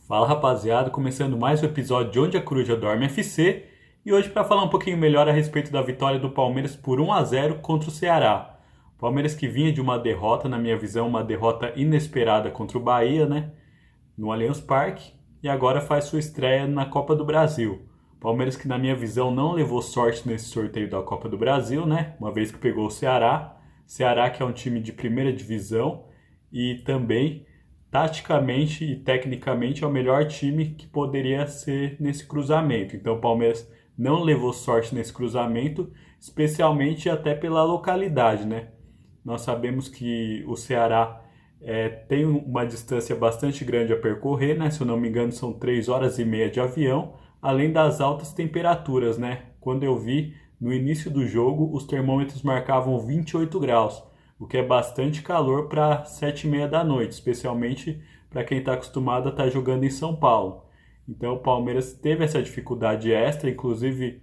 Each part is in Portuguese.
Fala rapaziada, começando mais um episódio de Onde a Coruja Dorme FC e hoje para falar um pouquinho melhor a respeito da vitória do Palmeiras por 1-0 contra o Ceará. Palmeiras que vinha de uma derrota, na minha visão, uma derrota inesperada contra o Bahia, né, no Allianz Parque, e agora faz sua estreia na Copa do Brasil. Palmeiras que na minha visão não levou sorte nesse sorteio da Copa do Brasil, né, uma vez que pegou o Ceará. Ceará que é um time de primeira divisão e também taticamente e tecnicamente é o melhor time que poderia ser nesse cruzamento. Então o Palmeiras não levou sorte nesse cruzamento, especialmente até pela localidade, né? Nós sabemos que o Ceará tem uma distância bastante grande a percorrer, né? Se eu não me engano, são 3 horas e meia de avião, além das altas temperaturas, né? Quando eu vi no início do jogo, os termômetros marcavam 28 graus, o que é bastante calor para 7h30 da noite, especialmente para quem está acostumado a estar jogando em São Paulo. Então o Palmeiras teve essa dificuldade extra, inclusive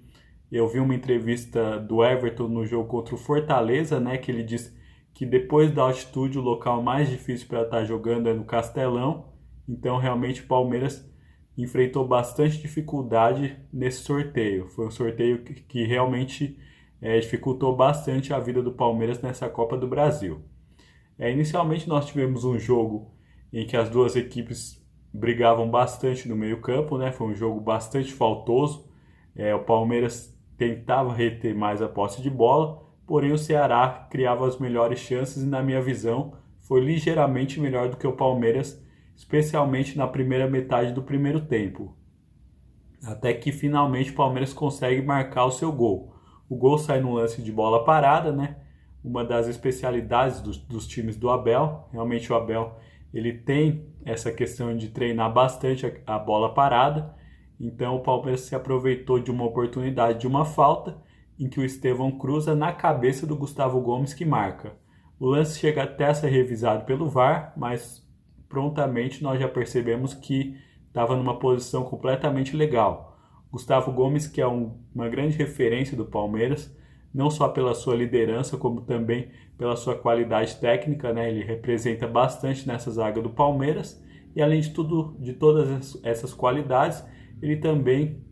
eu vi uma entrevista do Everton no jogo contra o Fortaleza, né, que ele disse que depois da altitude o local mais difícil para estar jogando é no Castelão. Então realmente o Palmeiras enfrentou bastante dificuldade nesse sorteio. Foi um sorteio que realmente dificultou bastante a vida do Palmeiras nessa Copa do Brasil. Inicialmente nós tivemos um jogo em que as duas equipes brigavam bastante no meio-campo, né? Foi um jogo bastante faltoso. O Palmeiras tentava reter mais a posse de bola, porém o Ceará criava as melhores chances e, na minha visão, foi ligeiramente melhor do que o Palmeiras, especialmente na primeira metade do primeiro tempo. Até que finalmente o Palmeiras consegue marcar o seu gol. O gol sai num lance de bola parada, né? Uma das especialidades dos times do Abel. Realmente o Abel ele tem essa questão de treinar bastante a bola parada. Então o Palmeiras se aproveitou de uma oportunidade de uma falta em que o Estevão cruza na cabeça do Gustavo Gomes que marca. O lance chega até a ser revisado pelo VAR, mas prontamente nós já percebemos que estava numa posição completamente legal. Gustavo Gomes, que é uma grande referência do Palmeiras, não só pela sua liderança, como também pela sua qualidade técnica, né? Ele representa bastante nessa zaga do Palmeiras e, além de tudo, de todas essas qualidades, ele também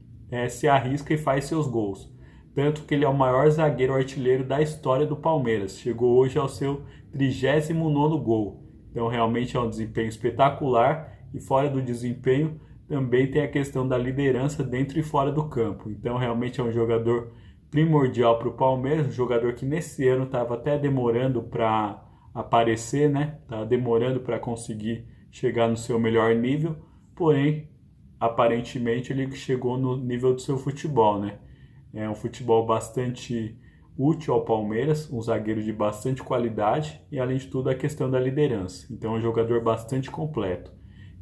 se arrisca e faz seus gols. Tanto que ele é o maior zagueiro artilheiro da história do Palmeiras. Chegou hoje ao seu 39º gol. Então realmente é um desempenho espetacular e, fora do desempenho, também tem a questão da liderança dentro e fora do campo. Então realmente é um jogador primordial para o Palmeiras, um jogador que nesse ano estava até demorando para aparecer, né? Estava demorando para conseguir chegar no seu melhor nível, porém, aparentemente ele chegou no nível do seu futebol, né? É um futebol bastante útil ao Palmeiras, um zagueiro de bastante qualidade e, além de tudo, a questão da liderança. Então é um jogador bastante completo.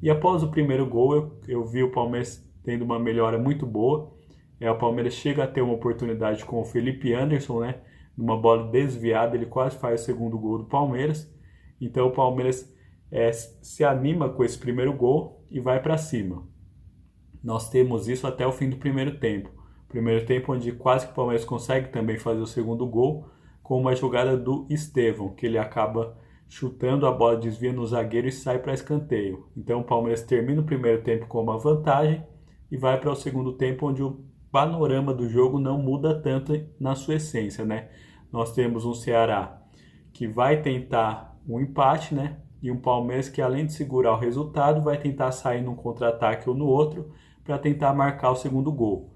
E após o primeiro gol, eu vi o Palmeiras tendo uma melhora muito boa. O Palmeiras chega a ter uma oportunidade com o Felipe Anderson, né? Numa bola desviada, ele quase faz o segundo gol do Palmeiras. Então o Palmeiras se anima com esse primeiro gol e vai para cima. Nós temos isso até o fim do primeiro tempo. Primeiro tempo onde quase que o Palmeiras consegue também fazer o segundo gol com uma jogada do Estevão, que ele acaba chutando, a bola desvia no zagueiro e sai para escanteio. Então o Palmeiras termina o primeiro tempo com uma vantagem e vai para o segundo tempo onde o panorama do jogo não muda tanto na sua essência, né? Nós temos um Ceará que vai tentar um empate, né? E um Palmeiras que, além de segurar o resultado, vai tentar sair num contra-ataque ou no outro para tentar marcar o segundo gol.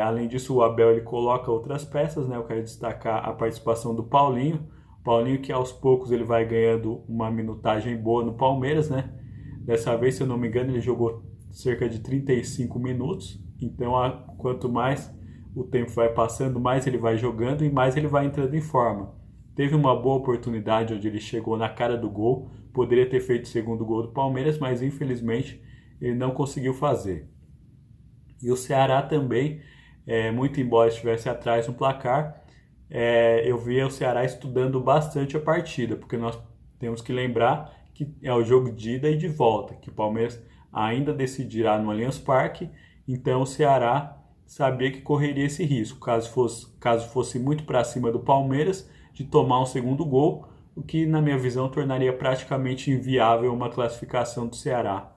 Além disso, o Abel ele coloca outras peças, né? Eu quero destacar a participação do Paulinho. Paulinho que aos poucos ele vai ganhando uma minutagem boa no Palmeiras, né? Dessa vez, se eu não me engano, ele jogou cerca de 35 minutos. Então, quanto mais o tempo vai passando, mais ele vai jogando e mais ele vai entrando em forma. Teve uma boa oportunidade onde ele chegou na cara do gol, poderia ter feito o segundo gol do Palmeiras, mas infelizmente ele não conseguiu fazer. E o Ceará também, muito embora estivesse atrás no placar, eu via o Ceará estudando bastante a partida, porque nós temos que lembrar que é o jogo de ida e de volta, que o Palmeiras ainda decidirá no Allianz Parque, então o Ceará sabia que correria esse risco, caso fosse muito para cima do Palmeiras, de tomar um segundo gol, o que na minha visão tornaria praticamente inviável uma classificação do Ceará.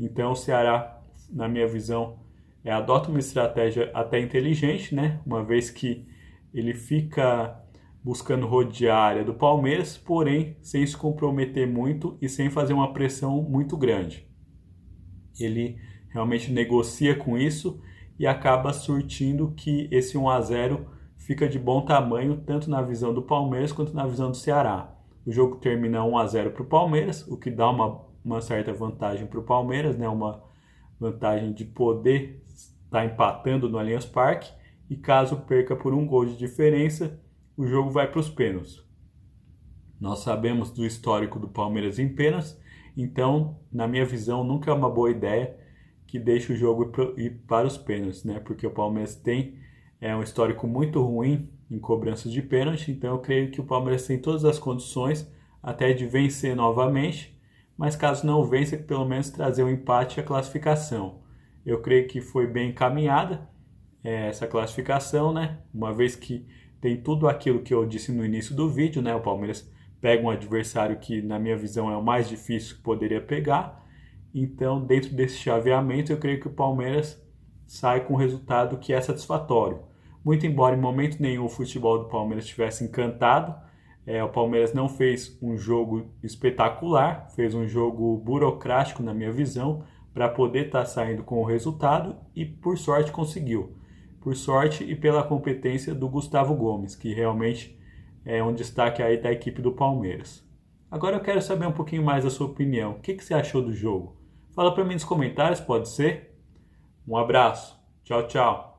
Então o Ceará, na minha visão, adota uma estratégia até inteligente, né? Uma vez que ele fica buscando rodear a área do Palmeiras, porém sem se comprometer muito e sem fazer uma pressão muito grande. Ele realmente negocia com isso e acaba surtindo que esse 1-0 fica de bom tamanho, tanto na visão do Palmeiras quanto na visão do Ceará. O jogo termina 1-0 para o Palmeiras, o que dá uma certa vantagem para o Palmeiras, né? Uma vantagem de poder estar empatando no Allianz Parque, e caso perca por um gol de diferença, o jogo vai para os pênaltis. Nós sabemos do histórico do Palmeiras em pênaltis, então, na minha visão, nunca é uma boa ideia que deixe o jogo ir para os pênaltis, né? Porque o Palmeiras tem um histórico muito ruim em cobranças de pênalti, então eu creio que o Palmeiras tem todas as condições até de vencer novamente, mas caso não vença, pelo menos trazer um empate e a classificação. Eu creio que foi bem encaminhada essa classificação, né? Uma vez que tem tudo aquilo que eu disse no início do vídeo, né? O Palmeiras pega um adversário que, na minha visão, é o mais difícil que poderia pegar. Então, dentro desse chaveamento, eu creio que o Palmeiras sai com um resultado que é satisfatório. Muito embora em momento nenhum o futebol do Palmeiras tivesse encantado, o Palmeiras não fez um jogo espetacular, fez um jogo burocrático, na minha visão, para poder estar saindo com o resultado e, por sorte, conseguiu. Por sorte e pela competência do Gustavo Gomes, que realmente é um destaque aí da equipe do Palmeiras. Agora eu quero saber um pouquinho mais da sua opinião. O que você achou do jogo? Fala para mim nos comentários, pode ser? Um abraço. Tchau, tchau.